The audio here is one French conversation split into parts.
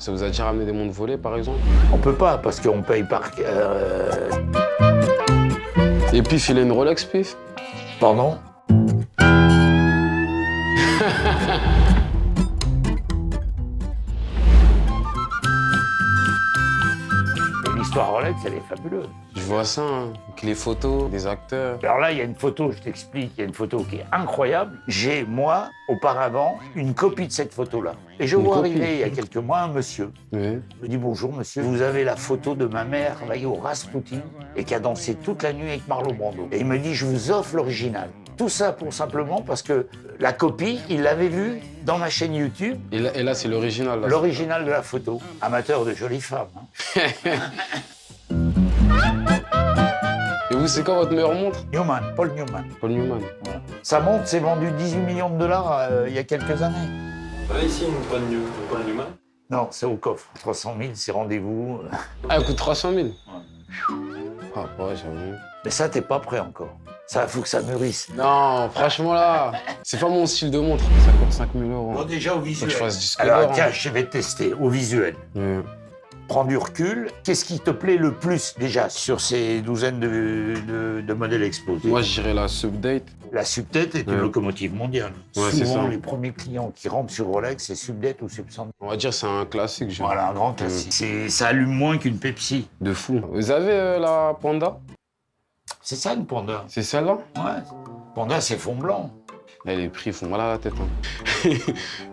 Ça vous a déjà ramené des montres volées, par exemple? On peut pas, parce qu'on paye par... Et puis, filer une Rolex, pif? Pardon? L'histoire Rolex, elle est fabuleuse. Je vois ça, hein, avec les photos des acteurs. Alors là, il y a une photo, je t'explique, il y a une photo qui est incroyable. J'ai, moi, auparavant, une copie de cette photo-là. Et je vois copie. arriver, il y a quelques mois, un monsieur. Oui. Je me dis, bonjour, monsieur, vous avez la photo de ma mère, travaillée au Rasputin, et qui a dansé toute la nuit avec Marlon Brando. Et il me dit, je vous offre l'original. Tout ça pour simplement parce que la copie, il l'avait vue dans ma chaîne YouTube, Et là c'est l'original. Là. l'original de la photo. Amateur de jolies femmes. Hein. Et vous, c'est quoi votre meilleure montre? Newman, Paul Newman. Paul Newman. Voilà. Sa montre s'est vendue 18 millions de dollars il y a quelques années. Voilà ici une bonne Paul Newman. Non, c'est au coffre. 300 000, c'est rendez-vous. Ah, elle coûte 300 000. Ah, ouais, j'avoue. Mais ça, t'es pas prêt encore. Ça, faut que ça mûrisse. Non, franchement, là, c'est pas mon style de montre. Ça coûte 5 000 €. Bon, déjà au Faut visuel. que je fasse disque Alors, d'or, tiens, hein. je vais te tester au visuel. Prends du recul. Qu'est-ce qui te plaît le plus, déjà, sur ces douzaines de modèles exposés? Moi, je dirais la Subdate. La Subdate est une locomotive mondiale. Ouais, c'est Souvent, ça. les premiers clients qui rentrent sur Rolex, c'est Subdate ou Subsound. On va dire c'est un classique, genre. Voilà, un grand classique. Ça allume moins qu'une Pepsi. De fou. Vous avez la Panda? C'est ça, une Panda. C'est celle-là? Ouais. Panda, c'est fond blanc. Là, les prix font mal à la tête. Hein.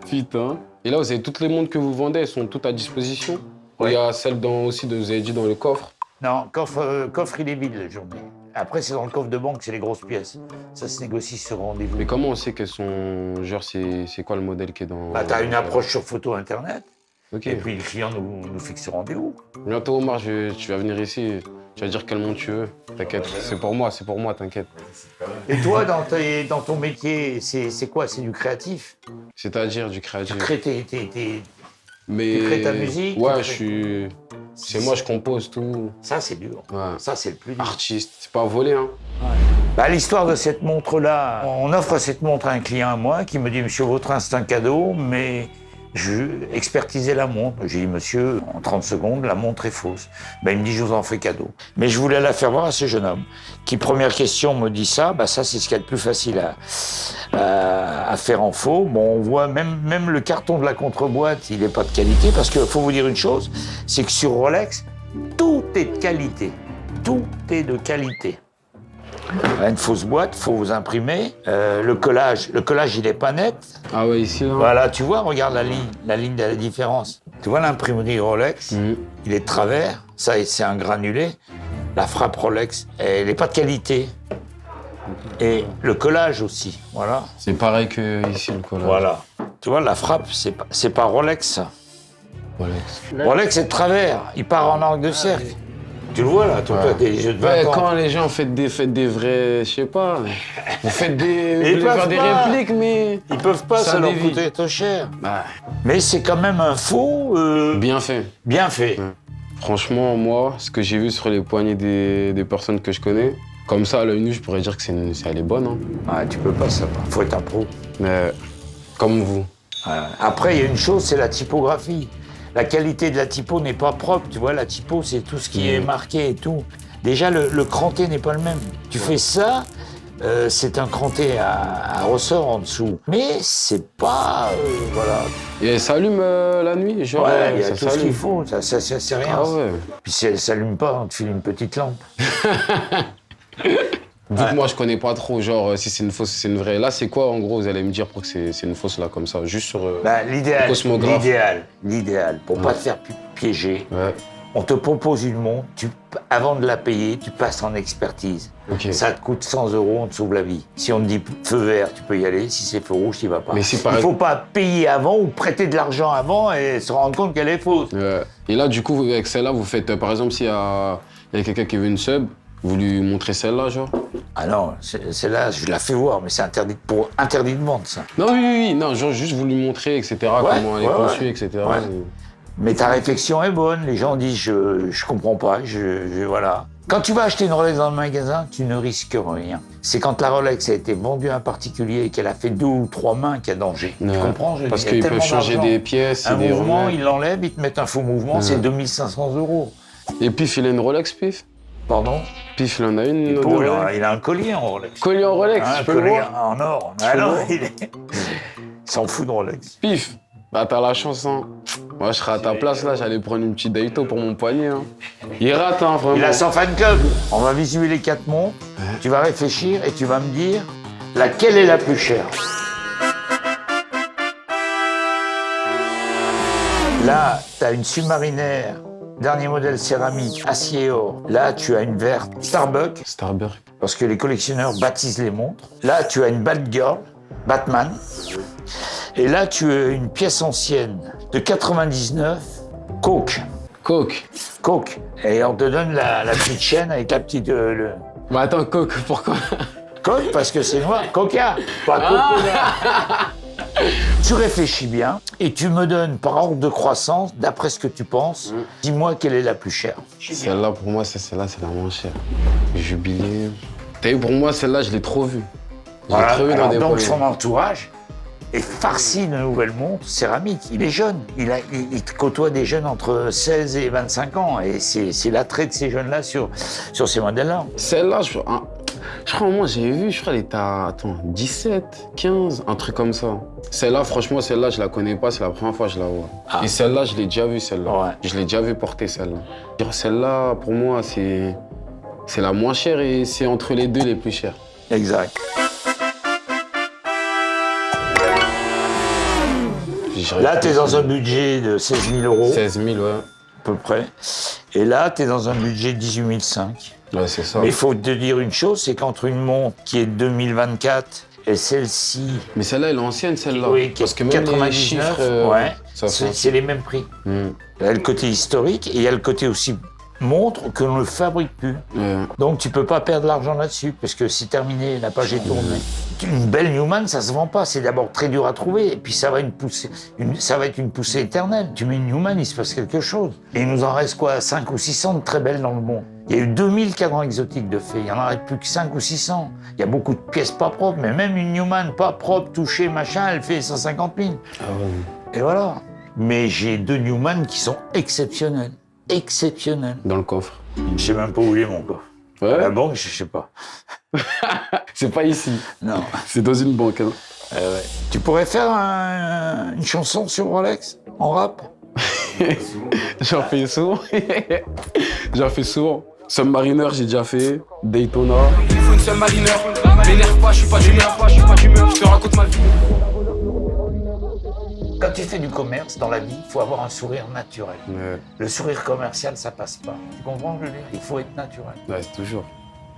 Putain. Et là, vous avez toutes les montres que vous vendez, elles sont toutes à disposition? Ouais. Il y a celle aussi, vous avez dit, dans le coffre. Non, coffre, il est vide la journée. Après, c'est dans le coffre de banque, c'est les grosses pièces. Ça se négocie sur rendez-vous. Mais comment on sait qu'elles sont... Genre, c'est quoi le modèle qui est dans... Bah, t'as une approche sur photo internet, Ok. et puis le client nous fixe rendez-vous. Bientôt, Omar, tu vas venir ici. Tu vas dire quelle montre tu veux. T'inquiète. C'est pour moi, t'inquiète. Et toi, dans ton métier, c'est quoi? C'est du créatif? C'est-à-dire du créatif. Tu crées Mais... tu crées ta musique, tu Ouais, crées- je suis... C'est moi, je compose tout. Ça, c'est dur. Ouais. Ça, c'est le plus dur. Artiste. C'est pas volé, hein. Bah, l'histoire de cette montre-là, on offre cette montre à un client à moi qui me dit « Monsieur Vautrin, c'est un cadeau, mais je expertisais la montre. » J'ai dit « Monsieur, en 30 secondes, la montre est fausse. » Ben, il me dit « Je vous en fais cadeau. » Mais je voulais la faire voir à ce jeune homme qui, première question, me dit ça. Bah, ça, c'est ce qu'il y a de plus facile à faire en faux. Bon, on voit même le carton de la contreboîte, il n'est pas de qualité, parce qu'il faut vous dire une chose, c'est que sur Rolex, tout est de qualité. Tout est de qualité. Une fausse boîte, faut vous imprimer. Le collage, il n'est pas net. Ah ouais, ici, là. Voilà, tu vois, regarde la ligne de la différence. Tu vois l'imprimerie Rolex, il est de travers, ça c'est un granulé. La frappe Rolex, elle n'est pas de qualité. Et le collage aussi, voilà. C'est pareil que ici, le collage. Voilà. Tu vois, la frappe, c'est pas Rolex, ça. Rolex. Rolex, c'est de travers, il part en angle de cercle. Tu le vois, là, toi, t'as des jeux de 20 Ouais, ans. quand les gens faites des vrais, je sais pas, vous faites des, vous Ils voulez peuvent faire des pas. répliques, mais Ils peuvent pas, Ça ça leur dévie. coûter trop cher. bah, Mais c'est quand même un faux bien fait. bien fait. Franchement, moi, ce que j'ai vu sur les poignets des personnes que je connais, comme ça, à l'œil nu, je pourrais dire que elle est bonne, hein. Ouais, tu peux pas savoir, faut être un pro. Mais comme vous. Après, il y a une chose, c'est la typographie. La qualité de la typo n'est pas propre, tu vois, la typo, c'est tout ce qui est marqué et tout. Déjà, le cranté n'est pas le même. Tu fais ça, c'est un cranté à ressort en dessous. Mais c'est pas... voilà. Et ça allume la nuit, genre, Ouais, il y a ça tout ce s'allume. qu'il faut, ça c'est rien. Ah ouais. Puis si elle s'allume pas, on te file une petite lampe. Vu que moi, je connais pas trop, genre, si c'est une fausse, si c'est une vraie. Là, c'est quoi, en gros, vous allez me dire pour que c'est une fausse, là, comme ça, juste sur... Bah, Cosmographe. l'idéal, pour pas te faire piéger, Ouais, on te propose une montre, avant de la payer, tu passes en expertise. ok. Ça te coûte 100 €, on te sauve la vie. Si on te dit feu vert, tu peux y aller. Si c'est feu rouge, tu y vas pas. Mais si par Il faut pas payer avant ou prêter de l'argent avant et se rendre compte qu'elle est fausse. Ouais. Et là, du coup, avec celle-là, vous faites, par exemple, s'il y a quelqu'un qui veut une sub, vous lui montrez celle-là, genre? Ah non, celle-là, je la fais voir, mais c'est interdit de vente, ça. Non, oui, non, genre, juste vous lui montrer, etc., comment elle est conçue, etc. Ouais. Mais ta réflexion est bonne. Les gens disent, je comprends pas, voilà. Quand tu vas acheter une Rolex dans le magasin, tu ne risques rien. C'est quand la Rolex a été vendue à un particulier et qu'elle a fait 2 ou 3 mains qu'il y a danger. Ouais. Tu comprends? Parce qu'ils peuvent changer des pièces et Un des mouvement, remettre. ils l'enlèvent, ils te mettent un faux mouvement, c'est 2500 €. Et Pif, il a une Rolex, Pif? Pardon? Pif, il en a une de Paul, Rolex. il a un collier en Rolex. Collier en Rolex, Un je peux le collier voir? en or. peux Ah le non, voir il s'en fout de Rolex. Pif, bah t'as la chance, hein. Moi, je serais à ta place, là, j'allais prendre une petite Daito pour mon poignet, hein. Il rate, hein, vraiment. Il a son fan club. On va visualiser les 4 montres. Tu vas réfléchir et tu vas me dire laquelle est la plus chère. Là, tu as une Submariner, dernier modèle céramique, acier et or. Là, tu as une verte Starbucks, Starbucks. parce que les collectionneurs baptisent les montres. Là, tu as une Batgirl, Batman. Et là, tu as une pièce ancienne de 99, Coke. Coke. Coke. Et on te donne la petite chaîne avec la petite... Bah attends, Coke, pourquoi? Coke, parce que c'est noir. Coca, pas Coca. Tu réfléchis bien et tu me donnes par ordre de croissance, d'après ce que tu penses, dis-moi quelle est la plus chère. Celle-là, pour moi, celle-là, c'est la moins chère. Jubilé. T'as vu, pour moi, celle-là, je l'ai trop vue. Je l'ai trop vue dans des donc poignets. son entourage est farci de nouvelles montres céramiques. Il est jeune. Il côtoie des jeunes entre 16 et 25 ans. Et c'est l'attrait de ces jeunes-là sur ces modèles-là. Celle-là, je crois, moi, j'ai vu, je crois, elle était à 17, 15, un truc comme ça. Celle-là, franchement, celle-là, je la connais pas, c'est la première fois que je la vois. Ah. Et celle-là, je l'ai déjà vue, celle-là. Ouais. Je l'ai déjà vue porter, celle-là. Celle-là, pour moi, c'est la moins chère et c'est entre les deux les plus chères. Exact. Là, tu es dans un budget de 16 000 €, 16 000, ouais. à peu près. Et là, tu es dans un budget de 18 500 €. Ouais, c'est ça. Mais il faut te dire une chose, c'est qu'entre une montre qui est de 2024 et celle-ci, Mais celle-là, elle est ancienne, celle-là. oui, qui Parce est que même les 99, chiffres, ouais, ça fait... c'est les mêmes prix. Hmm. Il y a le côté historique et il y a le côté aussi montre que l'on ne fabrique plus. Ouais. Donc tu peux pas perdre l'argent là-dessus parce que c'est terminé, la page est tournée. Une belle Newman, ça se vend pas. C'est d'abord très dur à trouver et puis ça va être une poussée éternelle. Tu mets une Newman, il se passe quelque chose. Et il nous en reste quoi, 5 ou 600 de très belles dans le monde. Il y a eu 2000 cadrans exotiques de fait. Il y en aurait plus que 5 ou 600. Il y a beaucoup de pièces pas propres, mais même une Newman pas propre, touchée, machin, elle fait 150 000. Ah ouais. Et voilà. Mais j'ai 2 Newman qui sont exceptionnels. Exceptionnels. Dans le coffre. Je sais même pas où il est mon coffre. Ouais. À la banque, je sais pas. C'est pas ici. Non. C'est dans une banque. Hein. Ouais. Tu pourrais faire une chanson sur Rolex en rap? J'en fais souvent. J'en fais souvent. Submariner, j'ai déjà fait. Daytona. Il faut une Submariner. M'énerve pas, je suis pas d'humeur. Je te raconte ma vie. Quand tu fais du commerce dans la vie, il faut avoir un sourire naturel. Ouais, Le sourire commercial, ça passe pas. Tu comprends ce que je veux dire? Il faut être naturel. ouais, c'est toujours.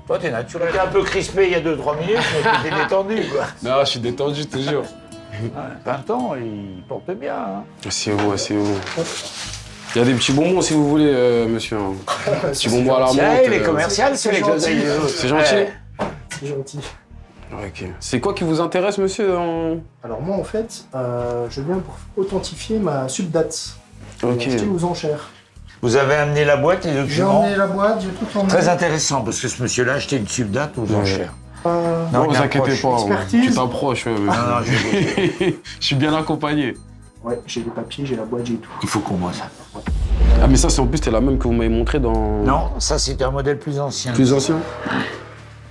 Toi, t'es naturel. T'es un peu crispé il y a 2-3 minutes, mais t'es détendu, quoi. Non, je suis détendu toujours. Ouais, 20 ans, il porte bien. Hein. C'est où, c'est où? Il y a des petits bonbons si vous voulez, monsieur. Petits bonbons à la menthe. Tiens, les commerciales, c'est les gentil. des autres. C'est gentil? Ouais. C'est gentil. Ok. C'est quoi qui vous intéresse, monsieur? Alors moi en fait, je viens pour authentifier ma subdate. Ok. Acheter aux enchères. Vous avez amené la boîte, les J'ai documents. emmené la boîte, j'ai tout emmené. Très intéressant, parce que ce monsieur-là a acheté une subdate aux enchères. Non, vous il inquiétez approche. pas. Expertise. Tu t'approches, monsieur. Non, non, Je suis bien accompagné. Ouais, j'ai les papiers, j'ai la boîte, j'ai tout. Il faut qu'on voit ça. Ah, mais ça, c'est en plus, c'était la même que vous m'avez montré dans. Non, ça c'était un modèle plus ancien. Plus ancien?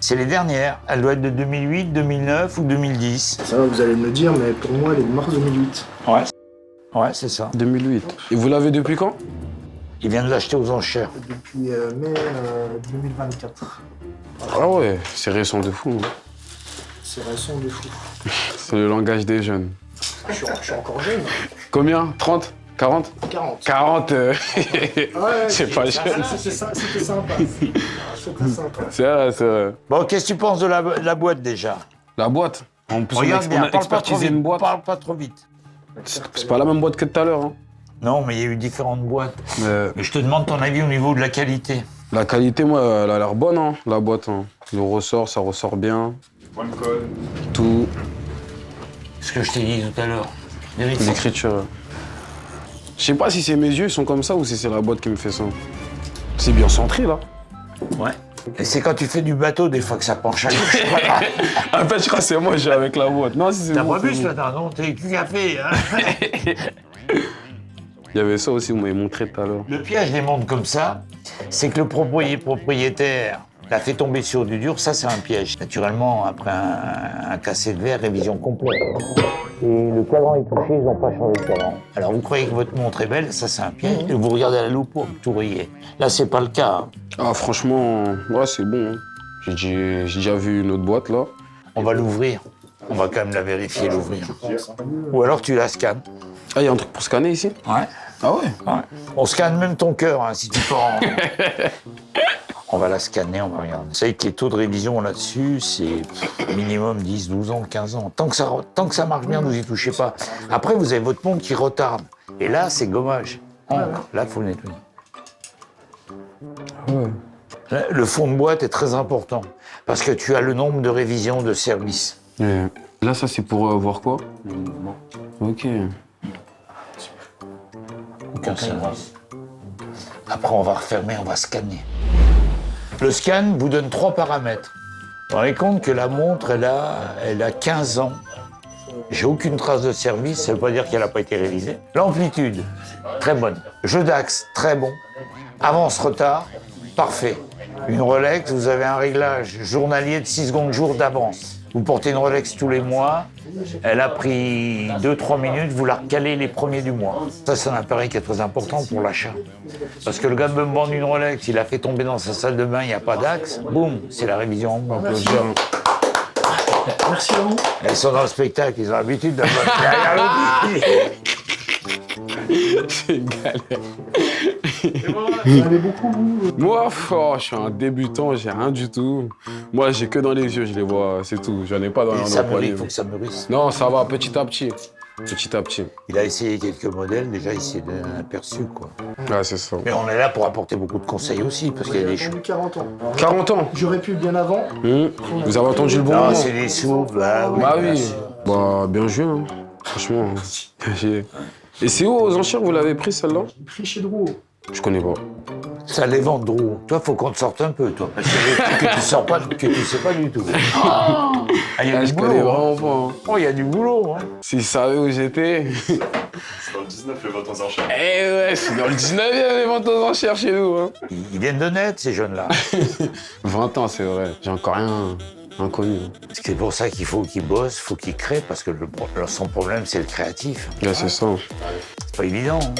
C'est les dernières. Elle doit être de 2008, 2009 ou 2010. Ça va, vous allez me le dire, mais pour moi, elle est de mars 2008. Ouais. Ouais, c'est ça. 2008. Et vous l'avez depuis quand? Il vient de l'acheter aux enchères. Depuis mai 2024. Ah ouais, c'est récent de fou. Hein. C'est récent de fou. C'est le langage des jeunes. Je suis encore jeune. Combien? 30? 40? 40. 40, Ouais, c'est pas jeune. C'était sympa. C'était sympa. C'est vrai, c'est vrai. Bon, qu'est-ce que tu penses de la boîte déjà? La boîte. En plus, Regarde on bien, a parle pas trop expertisé vite. une boîte. Parle pas trop vite. C'est pas la même boîte que tout à l'heure. Hein. Non, mais il y a eu différentes boîtes. Mais Mais je te demande ton avis au niveau de la qualité. la qualité, moi, elle a l'air bonne, hein, la boîte. Hein. Le ressort, ça ressort bien. Bonne colle. Tout. Ce que je t'ai dit tout à l'heure. Vérifie. L'écriture. Je sais pas si c'est mes yeux qui sont comme ça ou si c'est la boîte qui me fait ça. C'est bien centré, là. Ouais. Et c'est quand tu fais du bateau, des fois, que ça penche à gauche. En fait, je crois que c'est moi, j'ai avec la boîte. Non, si c'est T'as bon, pas c'est vu ce bon. matin, non? T'es cul café, hein? Il y avait ça aussi, vous m'avez montré tout à l'heure. Le piège des montres comme ça, c'est que le propriétaire l'a fait tomber sur du dur, ça c'est un piège. Naturellement, après un cassé de verre, révision complète. Et le cadran est touché, ils n'ont pas changé le cadran. Alors vous croyez que votre montre est belle, ça c'est un piège. Et vous regardez à la loupe, tout rayé. Là c'est pas le cas. Ah, franchement, ouais, c'est bon. Hein. J'ai déjà vu une autre boîte, là. On va l'ouvrir. On va quand même la vérifier, l'ouvrir. Ou alors tu la scannes. Ah, il y a un truc pour scanner ici? Ouais. Ah ouais? Ouais. On scanne même ton cœur, hein, si tu pars. On va la scanner, on va regarder. Vous savez que les taux de révision là-dessus, c'est minimum 10, 12 ans, 15 ans. Tant que ça marche bien, vous y touchez pas. Après, vous avez votre montre qui retarde. Et là, c'est gommage. Là, il faut le nettoyer. Ouais. Là, le fond de boîte est très important parce que tu as le nombre de révisions de service. Et là, ça, c'est pour voir quoi? Ok. Aucun service. Après, on va refermer, on va scanner. Le scan vous donne 3 paramètres. Vous vous rendez compte que la montre, elle a 15 ans. J'ai aucune trace de service, ça ne veut pas dire qu'elle n'a pas été révisée. L'amplitude, très bonne. Jeu d'axe, très bon. Avance-retard, parfait. Une Rolex, vous avez un réglage journalier de 6 secondes jour d'avance. Vous portez une Rolex tous les mois, elle a pris 2-3 minutes, vous la recalez les premiers du mois. Ça, c'est un appareil qui est très important pour l'achat. Parce que le gars me vend une Rolex, il a fait tomber dans sa salle de bain, il n'y a pas d'axe, boum, c'est la révision en moins. Merci à vous. Elles sont dans le spectacle, ils ont l'habitude d'avoir derrière le but. C'est une galère. Vous en avez beaucoup, vous? Moi, oh, je suis un débutant, j'ai rien du tout. Moi, j'ai que dans les yeux, je les vois, c'est tout. J'en ai pas dans Et le ça poignet. mûrit, il faut que ça mûrisse. Non, ça va, petit à petit. Petit à petit. Il a essayé quelques modèles, déjà il s'est donné un aperçu, quoi. Ah, c'est ça. Mais on est là pour apporter beaucoup de conseils aussi, parce qu'il y a des J'ai choses. eu 40 ans. 40 ans. J'aurais pu bien avant. Vous avez entendu le bon Non, moment? c'est des sous, bah oui. Bah bien oui. sûr. Bah, bien joué, hein. Franchement. Et c'est où, aux enchères, vous l'avez pris, celle-là? Pris chez Drouot. Je connais pas. Ça les vend drôle. Toi, faut qu'on te sorte un peu, toi. Parce que tu sors pas, que tu sais pas du tout. Ah, il y a Ah, du je connais boulot. Hein. vraiment pas. Hein. Oh, il y a du boulot. Hein. S'ils savaient où j'étais. C'est dans le 19, les ventes aux enchères. Eh ouais, c'est dans le 19e, les ventes aux enchères chez nous. Hein. Ils viennent de naître, ces jeunes-là. 20 ans, c'est vrai. J'ai encore rien inconnu. Hein. C'est pour ça qu'il faut qu'ils bossent, il faut qu'ils créent, parce que son problème, c'est le créatif. Ouais, c'est ça. C'est pas évident. Hein.